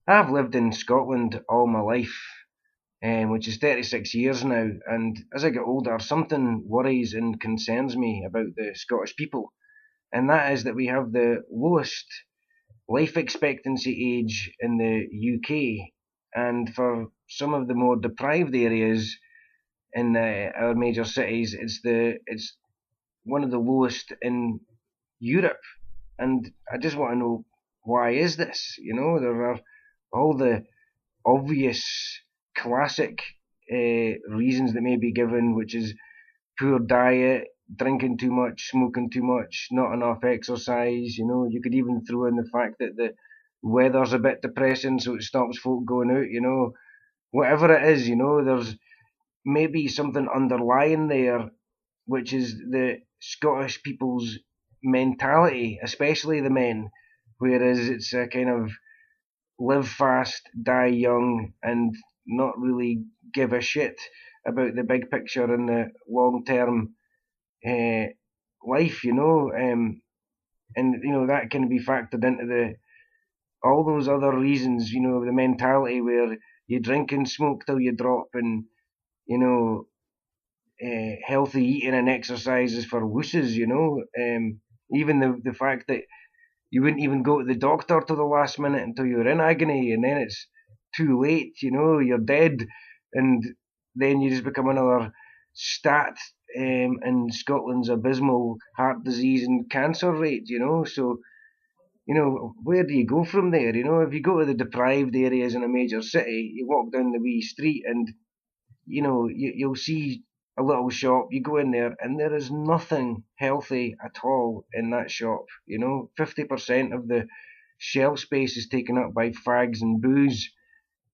I've lived in Scotland all my life, which is 36 years now, and as I get older, something worries and concerns me about the Scottish people, and that is that we have the lowest life expectancy age in the UK, and for some of the more deprived areas in our major cities, it's one of the lowest in Europe. And I just want to know, why is this? There are all the obvious classic reasons that may be given, which is poor diet, drinking too much, smoking too much, not enough exercise. You could even throw in the fact that the weather's a bit depressing, so it stops folk going out. Whatever it is, there's maybe something underlying there, which is the Scottish people's mentality, especially the men, whereas it's a kind of live fast, die young, and not really give a shit about the big picture and the long term uh, life, and that can be factored into the all those other reasons, the mentality where you drink and smoke till you drop, and you know, healthy eating and exercises for wusses, even the fact that you wouldn't even go to the doctor till the last minute until you're in agony, and then it's too late, you're dead, and then you just become another stat in Scotland's abysmal heart disease and cancer rate, so where do you go from there? If you go to the deprived areas in a major city, you walk down the wee street and you'll see a little shop. You go in there, and there is nothing healthy at all in that shop. 50% of the shelf space is taken up by fags and booze.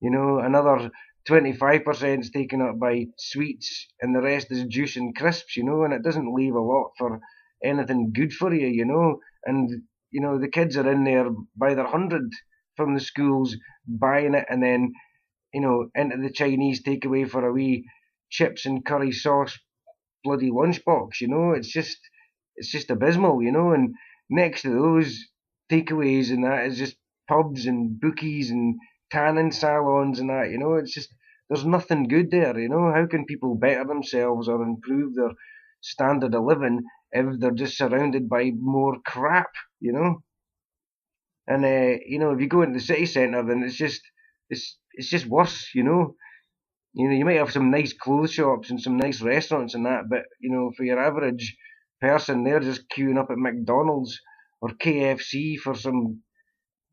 Another 25% is taken up by sweets, and the rest is juice and crisps. And it doesn't leave a lot for anything good for you. And the kids are in there by their hundred from the schools buying it, and then into the Chinese takeaway for a wee chips and curry sauce bloody lunchbox. It's just abysmal. And next to those takeaways and that is just pubs and bookies and tanning salons and that. It's just there's nothing good there. How can people better themselves or improve their standard of living if they're just surrounded by more crap? And if you go into the city centre, then it's just worse. You might have some nice clothes shops and some nice restaurants and that, but for your average person, they're just queuing up at McDonald's or KFC for some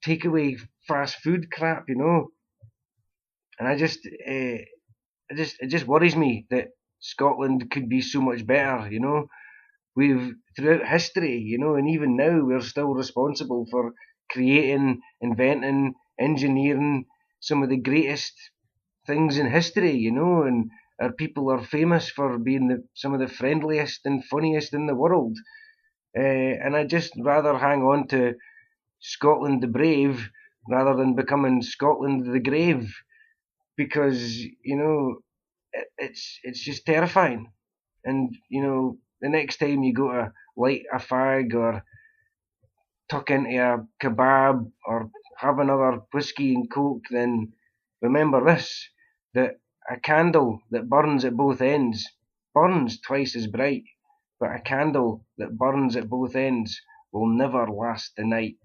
takeaway fast food crap. And it just worries me that Scotland could be so much better. We've throughout history, and even now we're still responsible for creating, inventing, engineering some of the greatest things in history, and our people are famous for being some of the friendliest and funniest in the world. And I'd just rather hang on to Scotland the Brave rather than becoming Scotland the Grave, because it's just terrifying. And the next time you go to light a fag or tuck into a kebab or have another whiskey and coke, then remember this, that a candle that burns at both ends burns twice as bright, but a candle that burns at both ends will never last the night.